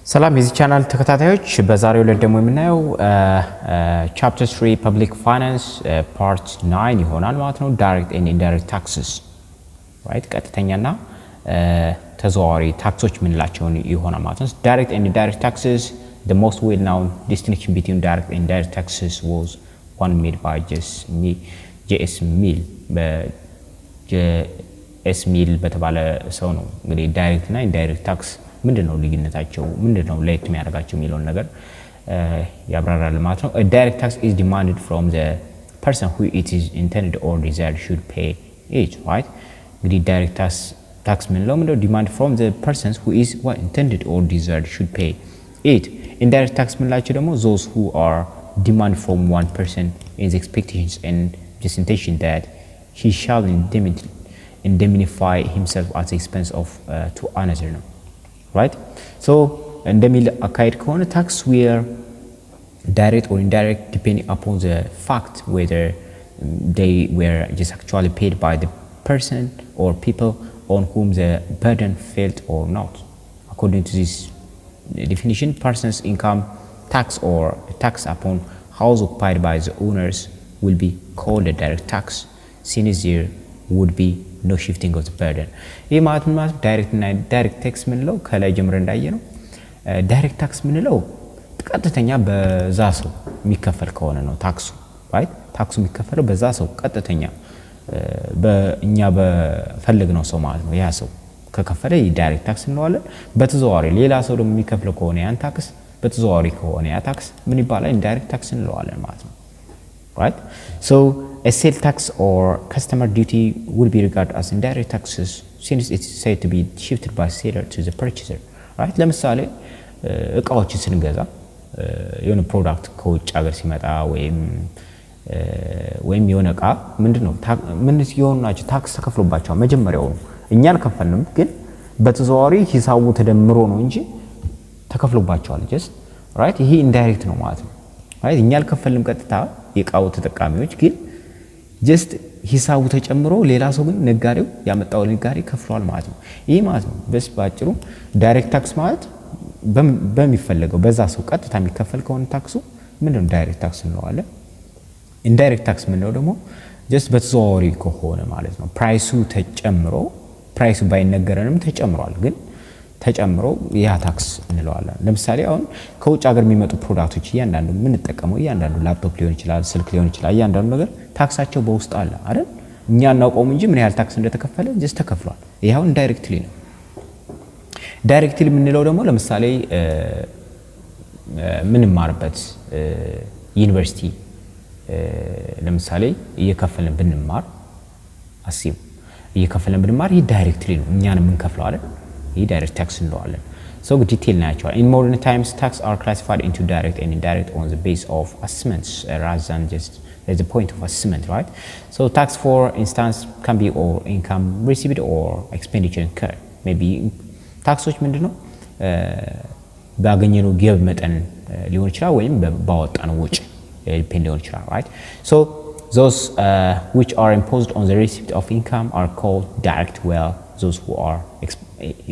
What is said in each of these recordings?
ሰላም የዚህ ቻናል ተከታታዮች በዛሬው ዕለት ደግሞ የምናየው ቻፕተር 3 ፐብሊክ ፋይናንስ ፓርት 9 ይሆናል ማለት ነው። ዳይሬክት ኤንድ ኢንዳይሬክት ታክስስ ራይት ቀጥተኛና ተዘዋዋሪ ታክሶች ምንላቸው ይሆናል ማለት ነው። ዳይሬክት ኤንድ ኢንዳይሬክት ታክስስ the most well known distinction between direct and indirect taxes was one made by J.S. Mill ጄኤስ ሚል በተባለ ሰው ነው። እንግዲህ ዳይሬክት እና ኢንዳይሬክት ታክስ ምንድነው ልዩነታቸው ምንድነው ለየት የሚያደርጋቸው የሚለውን ነገር ያብራራል ማለት ነው። A direct tax is demanded from the person who it is intended or desired should pay it, right? እንግዲህ direct tax ምንለው demand from the persons who is what intended or desired should pay it. Indirect tax ምንላቸው ደግሞ those who are demand from one person in the expectations and presentation that he shall indemnify himself at the expense of to another, no? Right? So እንደሚል አካሄድ ከሆነ tax were direct or indirect depending upon the fact whether they were just actually paid by the person or people on whom the burden fell or not. According to this definition, person's income tax or tax upon house occupied by the owners will be called a direct tax, since there would be no shifting of the burden. ይህ ማለት ዳይሬክት እና ኢንዳይሬክት ታክስ ምንለው ከላይ ጀምረን እንዳየነው ዳይሬክት ታክስ ምንለው ቀጥተኛ በዛ ሰው የሚከፈል ከሆነ ነው ታክሱ ራይት። ታክሱ የሚከፈለው በዛ ሰው ቀጥተኛ በእኛ በፈልግነው ሰው ማለት ነው። ያ ሰው ከከፈለ ዳይሬክት ታክስ እንለዋለን። በተዘዋዋሪ ሌላ ሰው ደግሞ የሚከፍለው ከሆነ ያን ታክስ በተዘዋዋሪ ከሆነ ያ ታክስ ምን ይባላል? ኢንዳይሬክት ታክስ እንለዋለን ማለት ነው። Right? So a sale tax or customer duty will be regarded as indirect taxes since it is said to be shifted by seller to the purchaser. Right? ለምሳሌ እቃዎችን ስንገዛ የሆነ ፕሮዳክት ከውጭ ሀገር ሲመጣ ወይም የሆነ እቃ ምንድነው ምን ሲሆን ናቸው ታክስ ተከፍሎባቸው መጀመሪያው እኛ አልከፈልንም፣ ግን በተዘዋዋሪ ሂሳቡ ተደምሮ ነው እንጂ ተከፍሎባቸዋል። just right? ይሄ ኢንዳይሬክት ነው ማለት ነው። right? እኛ አልከፈልንም ቀጥታ የቃው ተጠቃሚዎች፣ ግን just ሂሳቡ ተጨምሮ ሌላ ሰው ግን ነጋዴው ያመጣው ነጋዴ ከፍሏል ማለት ነው። ይሄ ማለት ነው በስ ባጭሩ ዳይሬክት ታክስ ማለት በሚፈልገው በዛ ሰው ቀጥታ የሚከፈል ከሆነ ታክሱ ምንድነው ዳይሬክት ታክስ እንለዋለን። ኢንዳይሬክት ታክስ ምንለው ደግሞ just በተዘዋዋሪ ከሆነ ማለት ነው። ፕራይሱ ተጨምሮ ፕራይሱ ባይነገረንም ተጨምሯል፣ ግን ተጨምሮ ያ ታክስ እንለዋለን። ለምሳሌ አሁን ከውጭ ሀገር የሚመጡ ፕሮዳክቶች እያንዳንዱ ምን ተጠቀመው እያንዳንዱ ላፕቶፕ ሊሆን ይችላል፣ ስልክ ሊሆን ይችላል፣ እያንዳንዱ ነገር ታክሳቸው በውስጥ አለ አይደል? እኛ እናውቀውም እንጂ ምን ያህል ታክስ እንደተከፈለ just ተከፍሏል። ይሄው ኢንዳይሬክትሊ ነው። ዳይሬክትሊ የምንለው ደግሞ ለምሳሌ ምን ማርበት ዩኒቨርሲቲ ለምሳሌ እየከፈልን ብንማር አሲብ እየከፈልን ብንማር ይሄ ዳይሬክትሊ ነው፣ እኛን የምንከፍለው አይደል? ይሄ ዳይሬክት ታክስ እንለዋለን። So detail ናቸው. In modern times, tax are classified into direct and indirect on the base of assessments rather than just at the point of assessment, right? So tax, for instance, can be or income received or expenditure incurred. Maybe ታክሶች ምንድነው ባገኘነው ገቢ መጠን ሊሆን ይችላል ወይም ባወጣነው ወጪ ዲፔንድ ሊሆን ይችላል, right? So those which are imposed on the receipt of income are called direct, while those who are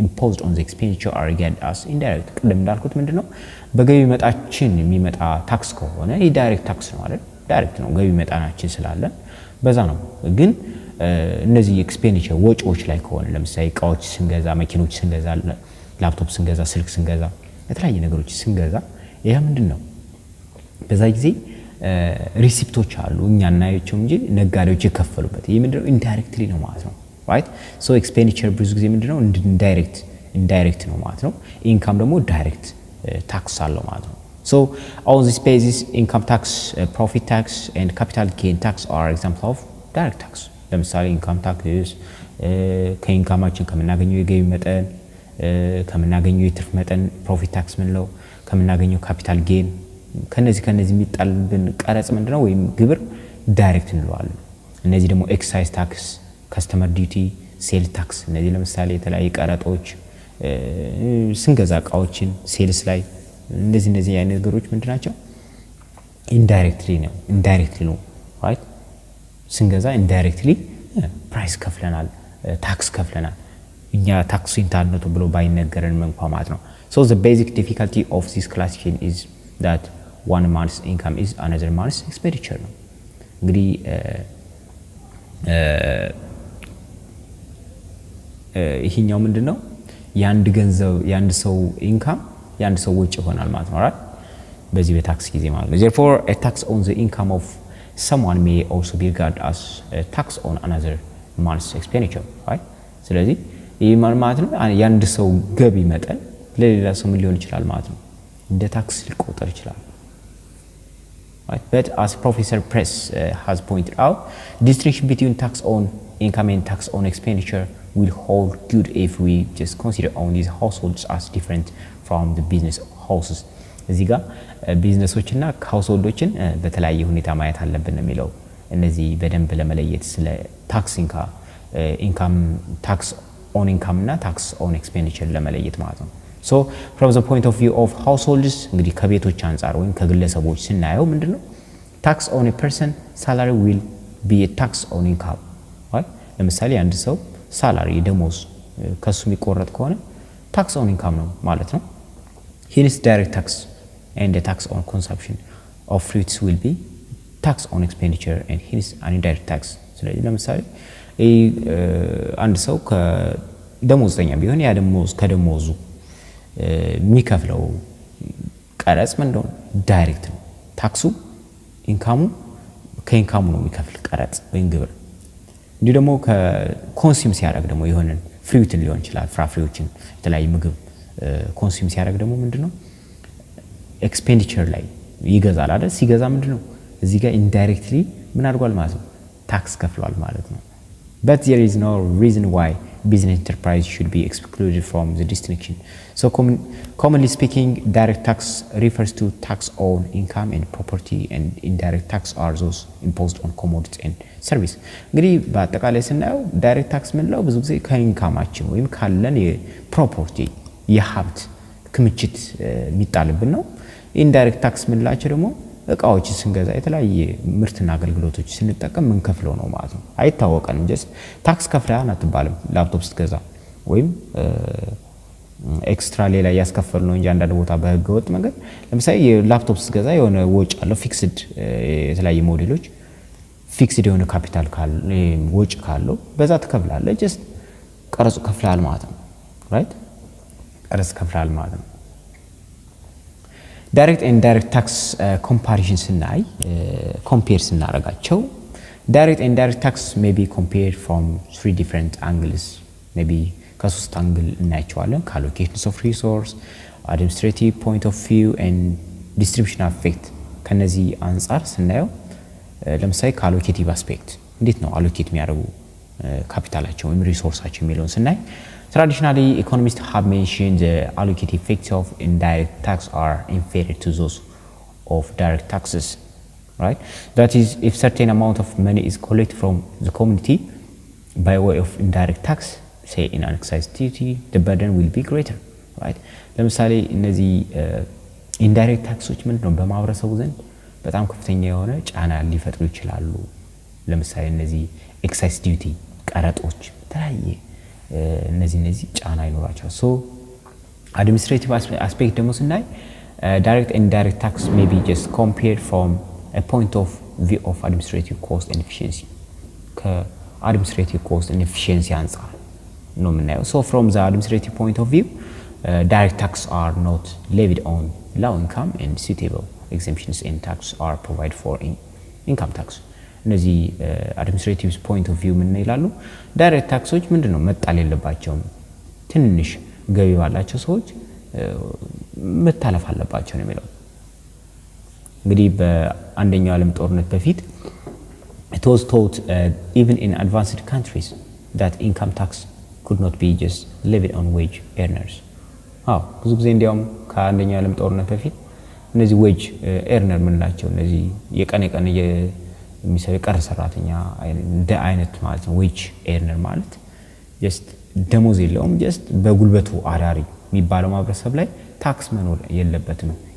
imposed on the expenditure are regarded as indirect. ቀደም እንዳልኩት ምንድነው በገቢ መጣችን የሚመጣ ታክስ ከሆነ ይሄ ዳይሬክት ታክስ ነው አይደል? ዳይሬክት ነው ገቢ መጣናችን ስላለን በዛ ነው። ግን እነዚህ ኤክስፔንዲቸር ወጪዎች ላይ ከሆነ ለምሳሌ እቃዎች ስንገዛ፣ መኪኖች ስንገዛ፣ ላፕቶፕ ስንገዛ፣ ስልክ ስንገዛ፣ የተለያየ ነገሮች ስንገዛ ይሄ ምንድነው በዛ ጊዜ ሪሲፕቶች አሉ እኛ እናያቸው እንጂ ነጋዴዎች የከፈሉበት ይሄ ምንድነው ኢንዳይሬክትሊ ነው ማለት ነው። right? So expenditure ብዙ ጊዜ ምንድነው indirect ነው ማለት ነው። ኢንካም ደግሞ ዳይሬክት ታክስ አለው ማለት ነው። So on this basis, income tax, profit tax and capital gain tax are examples of direct tax. ለምሳሌ ኢንካም ታክስ ከኢንካማችን ከምናገኘው የገቢ መጠን ከምናገኘው የትርፍ መጠን ፕሮፊት ታክስ ምንለው፣ ከምናገኘው ካፒታል ጌን ከነዚህ የሚጣልብን ቀረጽ ምንድነው ወይም ግብር ዳይሬክት እንለዋለን። እነዚህ ደግሞ ኤክሳይዝ ታክስ፣ ከስተመር ዲዩቲ፣ ሴል ታክስ እነዚህ ለምሳሌ የተለያየ ቀረጦች ስንገዛ እቃዎችን ሴልስ ላይ እነዚህ አይነት ነገሮች ምንድናቸው ኢንዳይሬክትሊ ነው right? ስንገዛ ኢንዳይሬክትሊ ፕራይስ ከፍለናል፣ ታክስ ከፍለናል። እኛ ታክስ ኢንታነቱ ብሎ ባይነገረን እንኳን ማለት ነው። So the basic difficulty of this classification is that one month's income is another month's expenditure ነው እንግዲህ ይሄኛው ምንድነው የአንድ ሰው ኢንካም የአንድ ሰው ወጪ ይሆናል ማለት ነው አይደል በዚህ በታክስ ጊዜ ማለት ነው therefore a tax on the income of someone may also be regarded as a tax on another month's expenditure right ስለዚህ ይሄ ማለት ነው የአንድ ሰው ገቢ መጠን ለሌላ ሰው ምን ሊሆን ይችላል ማለት ነው እንደ ታክስ ሊቆጠር ይችላል right but as Professor Press has pointed out distinction between tax on income and tax on expenditure will hold good if we just consider only these households as different from the business houses እዚህ ጋር ቢዝነሶችና ሃውስሆልዶችን በተለያየ ሁኔታ ማየት አለብን የሚለው እነዚህ በደንብ ለመለየት ስለ ታክስ ኢንካም ታክስ ኦን ኢንካም እና ታክስ ኦን ኤክስፔንዲቸር ለመለየት ማለት ነው so from the point of view of households እንግዲህ ከቤቶች አንፃር ወይም ከግለሰቦች ስናየው ምንድነው tax on a person salary will be a tax on income right ለምሳሌ አንድ ሰው ሳላሪ ደሞዝ ከሱ የሚቆረጥ ከሆነ tax on income ነው ማለት ነው hence direct tax and the tax on consumption of fruits will be tax on expenditure and hence an indirect tax ስለዚህ ለምሳሌ አንድ ሰው ከደሞዝተኛ ቢሆን ያ ደሞዝ ከደሞዙ የሚከፍለው ቀረጽ ምንድነው ዳይሬክት ነው ታክሱ ኢንካሙ ከኢንካሙ ነው የሚከፍል ቀረጽ ወይም ግብር እንዲሁ ደግሞ ከኮንሱም ሲያደርግ ደግሞ የሆነን ፍሩትን ሊሆን ይችላል ፍራፍሬዎችን የተለያየ ምግብ ኮንሱም ሲያደርግ ደግሞ ምንድነው ኤክስፔንዲቸር ላይ ይገዛል አይደል ሲገዛ ምንድነው እዚህ ጋር ኢንዳይሬክትሊ ምን አድርጓል ማለት ነው ታክስ ከፍሏል ማለት ነው but there is no reason why business enterprise should be excluded from the distinction so commonly speaking direct tax refers to tax on income and property and indirect tax are those imposed on commodities and service እንግዲህ በአጠቃላይ ስናየው direct tax ምንለው ብዙ ጊዜ ከኢንካማችን ወይም ካለን የፕሮፐርቲ የሀብት ክምችት የሚጣልብን ነው indirect tax ምንላቸው ደግሞ እቃዎች ስንገዛ የተለያየ ምርትና አገልግሎቶች ስንጠቀም ምን ከፍለው ነው ማለት ነው አይታወቀንም just ታክስ ከፍለሃል አትባልም ላፕቶፕ ስትገዛ ወይም ኤክስትራ ሌላ ያስከፈል ነው እንጂ አንዳንድ ቦታ በህገ ወጥ መንገድ ለምሳሌ የላፕቶፕ ስትገዛ የሆነ ወጪ አለው ፊክስድ የተለያየ ሞዴሎች ፊክስድ የሆነ ካፒታል ወጪ ካለው በዛ ተከፍላለህ just ቀረጹ ከፍለሃል ማለት ነው right ቀረጽ ከፍለሃል ማለት ነው direct and indirect tax comparison ስናይ compare ስናረጋቸው direct and indirect tax may be compared from three different angles maybe ከሶስት አንግል እናያቸዋለን allocation of resource administrative point of view and distribution effect ከነዚህ አንፃር ስናየው ለምሳሌ allocative aspect እንዴት ነው allocate የሚያደርጉ ካፒታላቸው ወይም ሪሶርሳቸው የሚለውን ስናይ Traditionally, economists have mentioned the allocative effects of indirect tax are inferior to those of direct taxes, right? That is, if certain amount of money is collected from the community by way of indirect tax, say in an excise duty, the burden will be greater, right? ለምሳሌ እነዚህ indirect taxዎች ምንድነው በማህበረሰቡ ዘንድ በጣም ከፍተኛ የሆነ ጫና ሊፈጥሩ ይችላሉ። ለምሳሌ እነዚህ excise duty ቀረጦች ተለያየ እነዚህ ጫና ይኖራቸው so administrative aspect ደግሞ ስናይ direct and indirect tax may be just compared from a point of view of administrative cost and efficiency ከadministrative cost and efficiency አንፃር ነው የምናየው so from the administrative point of view direct tax are not levied on low income and suitable exemptions and tax are provided for in income tax እነዚህ administrative point of view ምን ይላሉ direct taxዎች ምንድነው መጣል የለባቸውም ትንሽ ገቢ ባላቸው ሰዎች መታለፍ አለባቸው ነው የሚለው እንግዲህ በአንደኛው ዓለም ጦርነት በፊት it was taught even in advanced countries that income tax could not be just levied on wage earners ብዙ ጊዜ እንዲያውም ከአንደኛው ዓለም ጦርነት በፊት እነዚህ wage earner ምንላቸው እነዚህ የቀን የሚሰሩ ቀር ሰራተኛ እንደ አይነት ማለት ነው ዌጅ ኤርነር ማለት just ደሞዝ የለውም just በጉልበቱ አዳሪ የሚባለው ማህበረሰብ ላይ ታክስ መኖር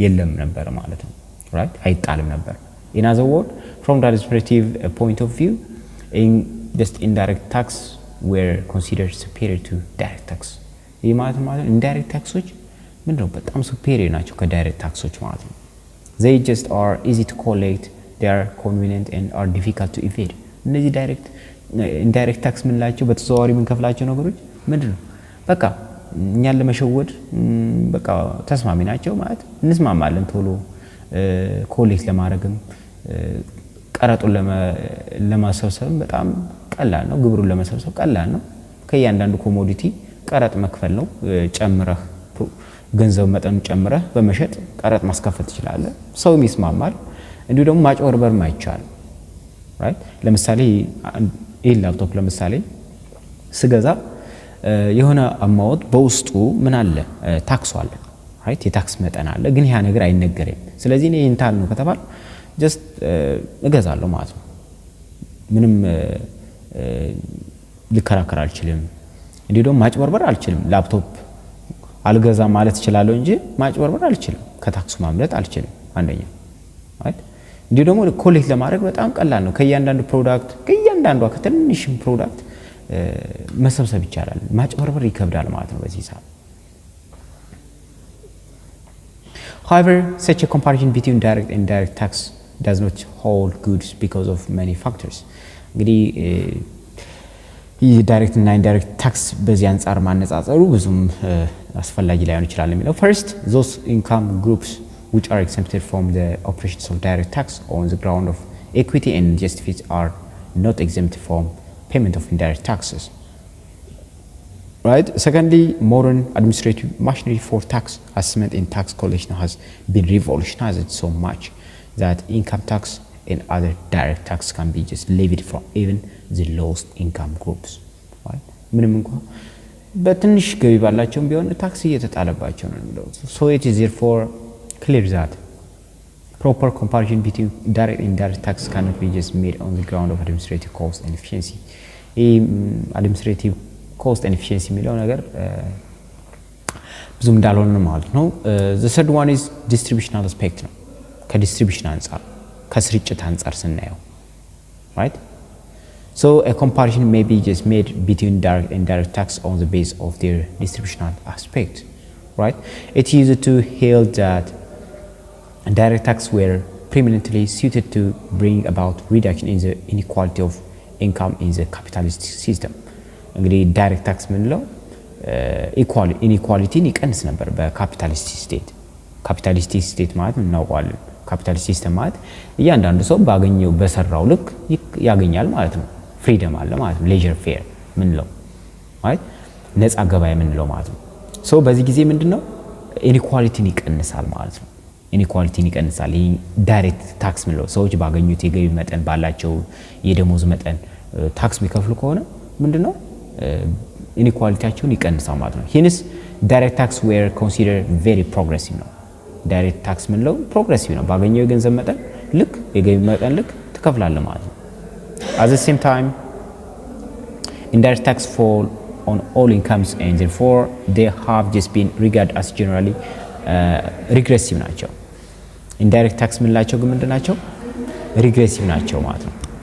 የለም ነበር ማለት ነው right አይጣልም ነበር in other word from the administrative point of view in just indirect tax were considered superior to direct tax ይህ ማለት indirect taxዎች ምንድነው በጣም ሱፔሪየር ናቸው ከዳይሬክት ታክሶች ማለት ነው። they just are easy to collect, they are convenient and are difficult to evade። እነዚህ ኢንዳይሬክት ታክስ ምንላቸው በተዘዋዋሪ የምንከፍላቸው ነገሮች ምንድነው በቃ እኛን ለመሸወድ በቃ ተስማሚ ናቸው ማለት እንስማማለን። ቶሎ ኮሌክት ለማድረግም ቀረጡን ለማሰብሰብ በጣም ቀላል ነው። ግብሩን ለመሰብሰብ ቀላል ነው። ከእያንዳንዱ ኮሞዲቲ ቀረጥ መክፈል ነው። ጨምረህ ገንዘብ መጠኑ ጨምረህ በመሸጥ ቀረጥ ማስከፈል ትችላለህ። ሰውም ይስማማል። እንዲሁ ደግሞ ማጭበርበርም አይቻልም። ራይት ለምሳሌ ይሄ ላፕቶፕ ለምሳሌ ስገዛ የሆነ አማውንት በውስጡ ምን አለ ታክስ አለ። ራይት የታክስ መጠን አለ። ግን ያ ነገር አይነገርም። ስለዚህ እኔ እንታል ነው ከተባለ ጀስት እገዛለሁ ማለት ነው። ምንም ልከራከር አልችልም። እንዲሁ ደግሞ ማጭበርበር አልችልም። ላፕቶፕ አልገዛ ማለት እችላለሁ እንጂ ማጭበርበር አልችልም። ከታክሱ ማምለጥ አልችልም። አንደኛ ራይት እንዲሁ ደግሞ ኮሌክት ለማድረግ በጣም ቀላል ነው። ከእያንዳንዱ ፕሮዳክት ከእያንዳንዷ ከትንሽም ፕሮዳክት መሰብሰብ ይቻላል። ማጭበርበር ይከብዳል ማለት ነው በዚህ ሰዓት። However, such a comparison between direct and indirect tax does not hold good because of many factors. እንግዲህ ዳይሬክት እና ኢንዳይሬክት ታክስ በዚህ አንፃር ማነጻጸሩ ብዙም አስፈላጊ ላይሆን ይችላል የሚለው first, those income groups which are exempted from the operations of direct tax on the ground of equity and justice are not exempt from payment of indirect taxes. Right? Secondly, modern administrative machinery for tax assessment and tax collection has been revolutionized so much that income tax and other direct tax can be just levied from even the lowest income groups. Right? ምንም እንኳን በትንሽ ገቢ ባላቸውም ቢሆን ታክስ እየተጣለባቸው ነው የሚለው። So it is therefore clear that proper comparison between direct and indirect tax cannot be just made on the ground of administrative cost and efficiency. Administrative cost and efficiency የሚለው ነገር ብዙም እንዳልሆነ ማለት ነው። The third one is distributional aspect ነው። ከዲስትሪቢዩሽን አንፃር ከስርጭት አንፃር ስናየው right? So a comparison may be just made between direct and indirect tax on the basis of their distributional aspect, right? It is to hold that direct tax were preeminently suited to bring about reduction in the inequality of income in the capitalist system. እንግዲህ ዳይሬክት ታክስ ምንለው ኢኒኳሊቲን ይቀንስ ነበር በካፒታሊስት ስቴት። ካፒታሊስት ስቴት ማለት ምን እናውቃለን? ካፒታሊስት ሲስተም ማለት እያንዳንዱ ሰው ባገኘው በሰራው ልክ ያገኛል ማለት ነው። ፍሪደም አለ ማለት ነው። ሌጀር ፌር ምንለው ማለት ነፃ ገበያ ምንለው ማለት ነው። ሶ በዚህ ጊዜ ምንድነው ኢኒኳሊቲን ይቀንሳል ማለት ነው። ኢኒኳሊቲን ይቀንሳል። ይሄ ዳይሬክት ታክስ ምንለው ሰዎች ባገኙት የገቢ መጠን ባላቸው የደሞዝ መጠን ታክስ የሚከፍሉ ከሆነ ምንድነው ኢኒኳሊቲያቸውን ይቀንሳል ማለት ነው። hence direct tax were considered very progressive ነው። ዳይሬክት ታክስ ምንለው ፕሮግሬሲቭ ነው። ባገኘው የገንዘብ መጠን ልክ የገቢ መጠን ልክ ትከፍላለህ ማለት ነው። at the same time indirect tax fall on all incomes and therefore they have just been regarded as generally regressive ናቸው። indirect tax ምንላቸው ግን ምንድናቸው? regressive ናቸው ማለት ነው።